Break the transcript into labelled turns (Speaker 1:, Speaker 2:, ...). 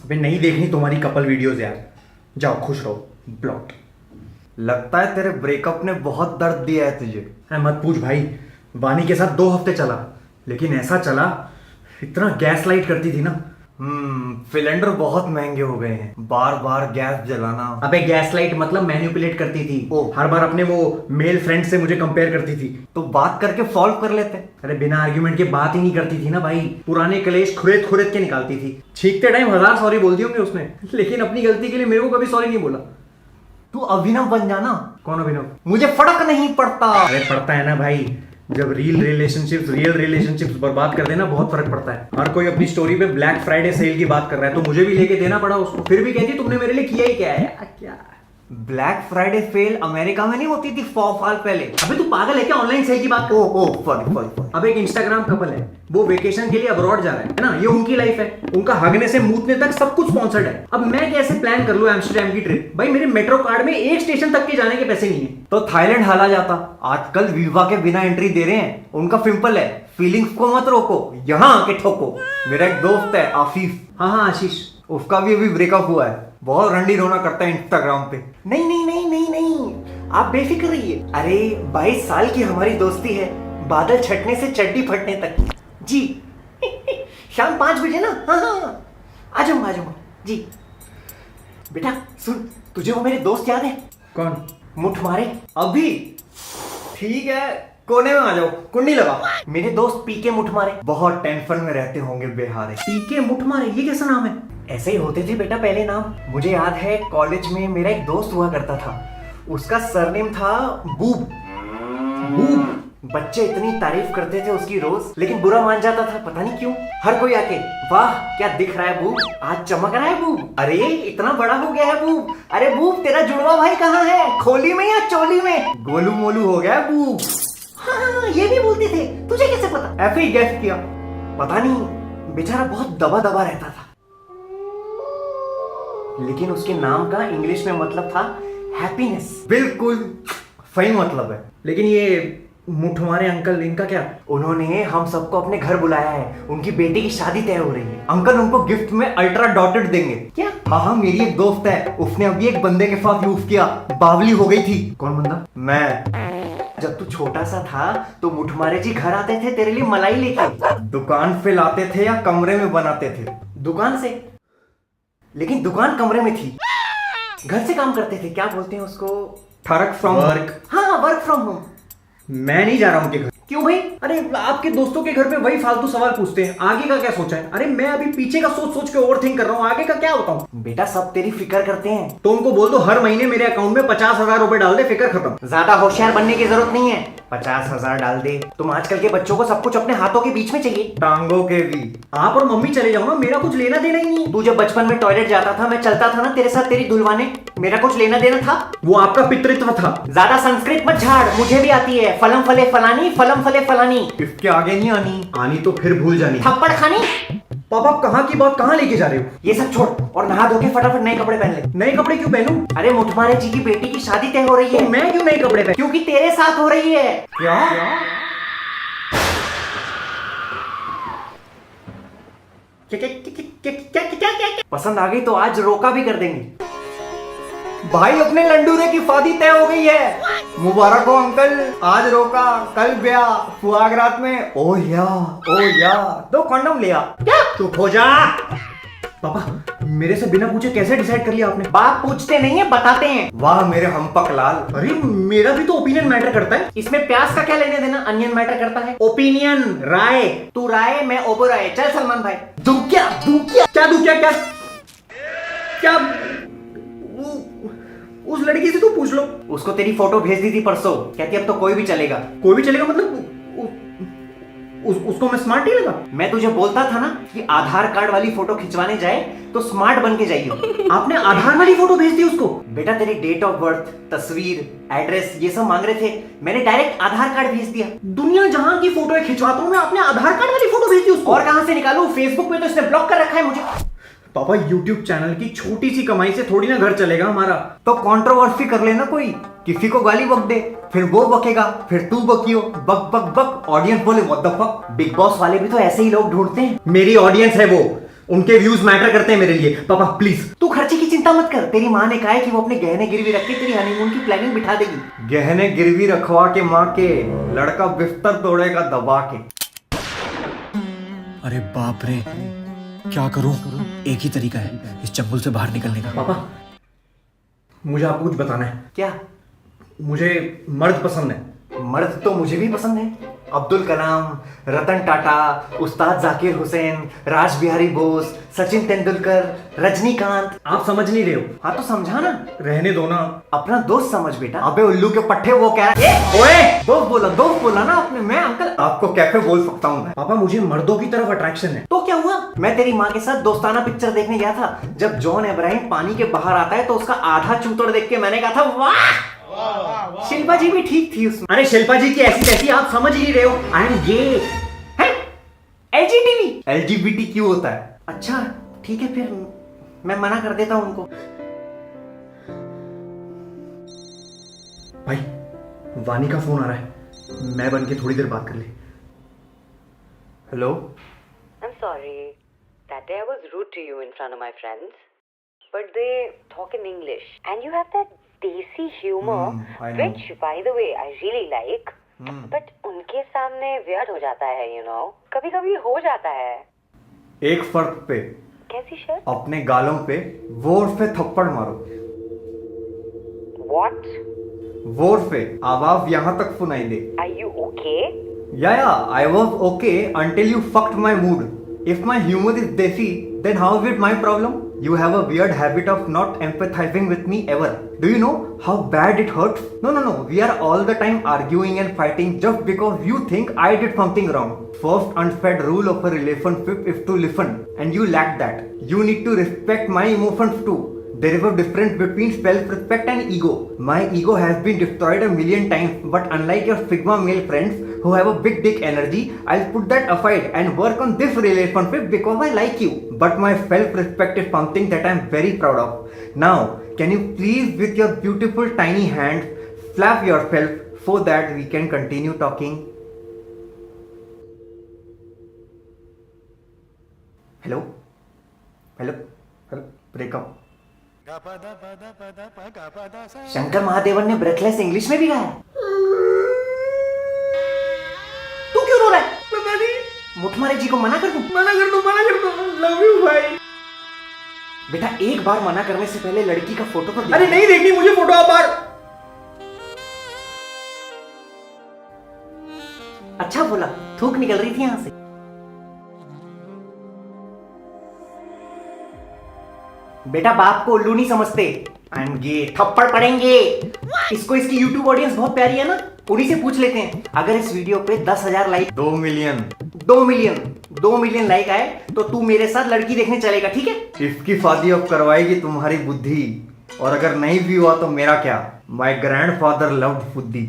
Speaker 1: अबे नहीं देखनी तुम्हारी कपल वीडियोस यार, जाओ खुश रहो। ब्लॉक।
Speaker 2: लगता है तेरे ब्रेकअप ने बहुत दर्द दिया है तुझे।
Speaker 1: है मत पूछ भाई, वानी के साथ 2 हफ्ते चला, लेकिन ऐसा चला, इतना गैस लाइट करती थी ना।
Speaker 2: सिलेंडर बहुत महंगे हो गए हैं, बार बार गैस जलाना।
Speaker 1: अबे गैस लाइट मतलब मैनिपुलेट करती थी। हर बार अपने वो मेल फ्रेंड से मुझे कंपेयर करती थी।
Speaker 2: तो बात करके सॉल्व कर लेते।
Speaker 1: अरे बिना आर्ग्यूमेंट के बात ही नहीं करती थी ना भाई, पुराने कलेश खुरेद खुरेद के निकालती थी। छींकते टाइम 1000 सॉरी बोल दी होंगी उसने, लेकिन अपनी गलती के लिए मेरे को कभी सॉरी नहीं बोला।
Speaker 2: तू अभिनव बन जाना।
Speaker 1: कौन अभिनव?
Speaker 2: मुझे फर्क नहीं पड़ता।
Speaker 1: अरे पड़ता है ना भाई, जब रियल रिलेशनशिप्स बर्बाद कर देना बहुत फर्क पड़ता है। हर कोई अपनी स्टोरी पे ब्लैक फ्राइडे सेल की बात कर रहा है, तो मुझे भी लेके देना पड़ा उसको। फिर भी कहती तुमने मेरे लिए किया ही क्या है। क्या
Speaker 2: ब्लैक फ्राइडे सेल अमेरिका में नहीं होती थी 100 साल पहले?
Speaker 1: अबे तू पागल है क्या? ऑनलाइन सेल की बात कर।
Speaker 2: ओ सॉरी।
Speaker 1: अब एक इंस्टाग्राम कपल है, वो वेकेशन के लिए अब्रॉड जा रहा है ना, ये उनकी लाइफ है, उनका हगने से मूतने तक सब कुछ स्पॉन्सर्ड है। अब मैं कैसे प्लान कर लूं एम्स्टर्डम की ट्रिप? भाई मेरे मेट्रो कार्ड में एक स्टेशन तक के जाने के पैसे नहीं है।
Speaker 2: तो थाईलैंड हाला जाता। आजकल वीजा के बिना एंट्री दे रहे हैं। उनका सिंपल है, फीलिंग्स को मत रोको, यहाँ आके ठोको। मेरा एक दोस्त है आशीष।
Speaker 1: हाँ आशीष,
Speaker 2: उसका भी अभी ब्रेकअप हुआ है, बहुत रंडी रोना करता है इंस्टाग्राम पे। नहीं, आप बेफिक्र रहिए। अरे 22 साल की हमारी दोस्ती है, बादल छटने से चड्डी फटने तक जी। शाम 5 बजे ना। हाँ आ जाऊंगा जी। बेटा सुन, तुझे वो मेरे दोस्त याद है?
Speaker 1: कौन?
Speaker 2: मुठ मारे अभी। ठीक है, कोने में आ जाओ, कुंडी लगा। मेरे दोस्त पीके मुठ मारे बहुत टेंशन में रहते होंगे बेहारे।
Speaker 1: पीके मुठ मारे, ये कैसा नाम है?
Speaker 2: ऐसे ही होते थे बेटा पहले नाम। मुझे याद है कॉलेज में मेरा एक दोस्त हुआ करता था, उसका सरनेम था बूब। बच्चे इतनी तारीफ करते थे उसकी रोज, लेकिन बुरा मान जाता था, पता नहीं क्यों। हर कोई आके वाह क्या दिख रहा है बूब, आज चमक रहा है बूब, अरे इतना बड़ा हो गया है बूब, अरे बूब तेरा जुड़वा भाई कहाँ है, खोली में या चोली में, गोलू मोलू हो गया बूब। हाँ ये भी बोलते थे, तुझे कैसे पता? ऐसे ही गेस किया, पता नहीं, बेचारा बहुत दबा दबा रहता था, लेकिन उसके नाम का इंग्लिश में मतलब था हैप्पीनेस। बिल्कुल सही मतलब है।
Speaker 1: लेकिन ये मुठमारे अंकल, इनका क्या?
Speaker 2: उन्होंने हम सबको अपने घर बुलाया है, उनकी बेटी की शादी तय हो रही है। अंकल उनको गिफ्ट में अल्ट्रा डॉटेड देंगे। क्या? हाँ मेरी एक दोस्त है, उसने अभी एक बंदे के साथ यूज किया, बावली हो गई थी।
Speaker 1: कौन बंदा?
Speaker 2: मैं। जब तू छोटा सा था तो मुठमारे जी घर आते थे तेरे लिए मलाई लेके, दुकान पे लाते थे या कमरे में बनाते थे? दुकान से, लेकिन दुकान कमरे में थी। घर से काम करते थे, क्या बोलते हैं उसको?
Speaker 1: Work from work.
Speaker 2: हाँ वर्क फ्रॉम होम।
Speaker 1: मैं नहीं जा रहा उनके घर।
Speaker 2: क्यों भाई?
Speaker 1: अरे आपके दोस्तों के घर पे वही फालतू सवाल पूछते हैं, आगे का क्या सोचा है? अरे मैं अभी पीछे का सोच सोच के ओवरथिंक कर रहा हूँ, आगे का क्या बताऊं?
Speaker 2: बेटा सब तेरी फिक्र करते हैं।
Speaker 1: तो उनको बोल दो हर महीने मेरे अकाउंट में 50,000 रुपए डाल दे, फिक्र खत्म।
Speaker 2: ज्यादा होशियार बनने की जरूरत नहीं है, 50,000 डाल दे। तुम आजकल के बच्चों को सब कुछ अपने हाथों के बीच में चाहिए, टांगों के भी। आप और मम्मी चले जाओ ना, मेरा कुछ लेना देना ही नहीं। तू जब बचपन में टॉयलेट जाता था, मैं चलता था ना तेरे साथ तेरी धुलवाने, मेरा कुछ लेना देना था?
Speaker 1: वो आपका पितृत्व था।
Speaker 2: ज्यादा संस्कृत मत झाड़, मुझे भी आती है। फलम फले फलानी, फलम फले फलानी, इसके आगे नहीं आनी
Speaker 1: तो फिर भूल जानी।
Speaker 2: थप्पड़ खानी।
Speaker 1: पापा कहाँ की बात कहाँ लेके जा रहे हो?
Speaker 2: ये सब छोड़ और नहा धो के फटाफट नए कपड़े पहन ले।
Speaker 1: नए कपड़े क्यों पहनूं?
Speaker 2: अरे मुठमारे जी की बेटी की शादी तय हो रही है।
Speaker 1: तो मैं क्यों नए कपड़े पहनूं?
Speaker 2: क्योंकि तेरे साथ हो रही है। क्या? क्या? पसंद आ गई तो आज रोका भी कर देंगे। भाई अपने लंडूरे की शादी तय हो गई है, मुबारक हो अंकल। आज रोका, कल ब्याह, सुहागरात में ओ या 2 कंडोम लिया। क्या? चुप हो जा।
Speaker 1: पापा मेरे से बिना पूछे कैसे डिसाइड कर लिया आपने?
Speaker 2: बाप पूछते नहीं है, बताते हैं। वाह मेरे हमपक लाल।
Speaker 1: अरे मेरा भी तो ओपिनियन मैटर करता है।
Speaker 2: इसमें प्यास का क्या लेने देना? अनियन मैटर करता है।
Speaker 1: ओपिनियन, राय।
Speaker 2: तू राय, मैं ओबराय। चल सलमान भाई।
Speaker 1: दूं क्या? उस लड़की से तू पूछ लो।
Speaker 2: उसको तेरी फोटो भेज दी थी परसों, कहती अब तो कोई भी चलेगा।
Speaker 1: कोई भी चलेगा मतलब उसको मैं स्मार्ट नहीं लगा?
Speaker 2: मैं तुझे बोलता था ना कि आधार कार्ड वाली फोटो खिंचवाने जाए तो स्मार्ट बन के जाइए।
Speaker 1: आपने आधार वाली फोटो भेज दी उसको?
Speaker 2: बेटा तेरी डेट ऑफ बर्थ, तस्वीर, एड्रेस ये सब मांग रहे थे, मैंने डायरेक्ट आधार कार्ड भेज दिया।
Speaker 1: दुनिया जहां की फोटो खिंचवाता हूं मैं, आपने आधार कार्ड वाली फोटो भेज दी उसको?
Speaker 2: और कहां से निकालूं? फेसबुक पे तो इसने ब्लॉक कर रखा है मुझे।
Speaker 1: पापा YouTube चैनल की छोटी सी कमाई से थोड़ी ना घर चलेगा हमारा।
Speaker 2: तो कंट्रोवर्सी कर लेना कोई, किसी को गाली बक दे, फिर वो बकेगा, फिर तू बकियो, बक बक बक, ऑडियंस बोले what the fuck. Big boss वाले भी तो ऐसे ही लोग ढूंढते हैं।
Speaker 1: मेरी ऑडियंस है वो, उनके व्यूज मैटर करते हैं मेरे लिए। पापा प्लीज।
Speaker 2: तू खर्चे की चिंता मत कर, तेरी माँ ने कहा है कि वो अपने गहने गिरवी रख के तेरी हनीमून की प्लानिंग बिठा देगी।
Speaker 1: गहने गिरवी रखवा के माँ के, लड़का बिस्तर तोड़ेगा दबा के।
Speaker 3: अरे बाप रे, क्या करूं? एक ही तरीका है इस चंगुल से बाहर निकलने का।
Speaker 1: पापा मुझे आपको कुछ बताना है।
Speaker 2: क्या?
Speaker 1: मुझे मर्द पसंद है।
Speaker 2: मर्द तो मुझे भी पसंद है। अब्दुल कलाम, रतन टाटा, उस्ताद जाकिर हुसैन, राज बिहारी बोस, सचिन तेंदुलकर, रजनीकांत।
Speaker 1: आप समझ नहीं रहे हो।
Speaker 2: हाँ तो समझा ना।
Speaker 1: रहने दो ना।
Speaker 2: अपना दोस्त समझ बेटा। अबे उल्लू के पट्टे, वो क्या है?
Speaker 1: ओए
Speaker 2: दोस्त बोला ना आपने। मैं अंकल
Speaker 1: आपको कैफे बोल सकता हूँ मैं। पापा मुझे मर्दों की तरफ अट्रैक्शन है।
Speaker 2: तो क्या हुआ? मैं तेरी माँ के साथ दोस्ताना पिक्चर देखने गया था। जब जॉन अब्राहम पानी के बाहर आता है तो उसका आधा चूतड़ देख के मैंने कहा था वाह। शिल्पा जी भी ठीक थी उसमें।
Speaker 1: अरे शिल्पा जी की ऐसी तैसी, आप समझ ही नहीं रहे हो। I am gay.
Speaker 2: LGBT होता है? अच्छा ठीक है, फिर मैं मना कर देता हूं उनको।
Speaker 1: भाई वानी का फोन आ रहा है, मैं बन के थोड़ी देर बात कर ले। Hello.
Speaker 4: I'm sorry. That day I was rude to you in front of my friends. But they talk in English. And you have that desi humor,
Speaker 1: I know.
Speaker 4: which by the way I really like. But उनके सामने weird हो जाता है, you know. कभी कभी हो जाता है।
Speaker 1: एक फर्क पे,
Speaker 4: कैसी शर्ट?
Speaker 1: अपने गालों पे वोट पे थप्पड़ मारो।
Speaker 4: What?
Speaker 1: वोट पे आवाज यहाँ तक सुनाई दे।
Speaker 4: Are you okay?
Speaker 1: Yeah, I was okay until you fucked my mood. If my humor is desi, then how is it my problem? You have a weird habit of not empathizing with me ever. Do you know how bad it hurts? No. We are all the time arguing and fighting just because you think I did something wrong. First unsaid rule of a relationship is to listen, and you lack that. You need to respect my emotions too. There is a difference between self-respect and ego. My ego has been destroyed a million times, but unlike your Sigma male friends who have a big dick energy, I'll put that aside and work on this relationship because I like you. But my self-respect is something that I'm very proud of. Now, can you please with your beautiful tiny hands slap yourself so that we can continue talking? Hello? Breakup.
Speaker 2: Shankar Mahadevan ने breathless English में भी गाया। तू क्यों रो रहा है?
Speaker 1: पता नहीं।
Speaker 2: मुठमारे जी को मना कर दूं?
Speaker 1: मना कर दो। लव यू भाई।
Speaker 2: बेटा एक बार मना करने से पहले लड़की का फोटो तो
Speaker 1: अरे नहीं देखनी मुझे फोटो आप बार।
Speaker 2: अच्छा बोला, थूक निकल रही थी यहां से। बेटा बाप को उल्लू नहीं समझते। ये थप्पड़ पड़ेंगे। इसको इसकी YouTube ऑडियंस बहुत प्यारी है ना, उन्हीं से पूछ लेते हैं। अगर इस वीडियो पे 10,000 लाइक,
Speaker 1: 2 मिलियन
Speaker 2: 2 मिलियन लाइक आए तो तू मेरे साथ लड़की देखने चलेगा, ठीक है?
Speaker 1: इसकी शादी अब करवाएगी तुम्हारी बुद्धि, और अगर नहीं भी हुआ तो मेरा क्या? माय ग्रैंडफादर लव्ड बुद्धि।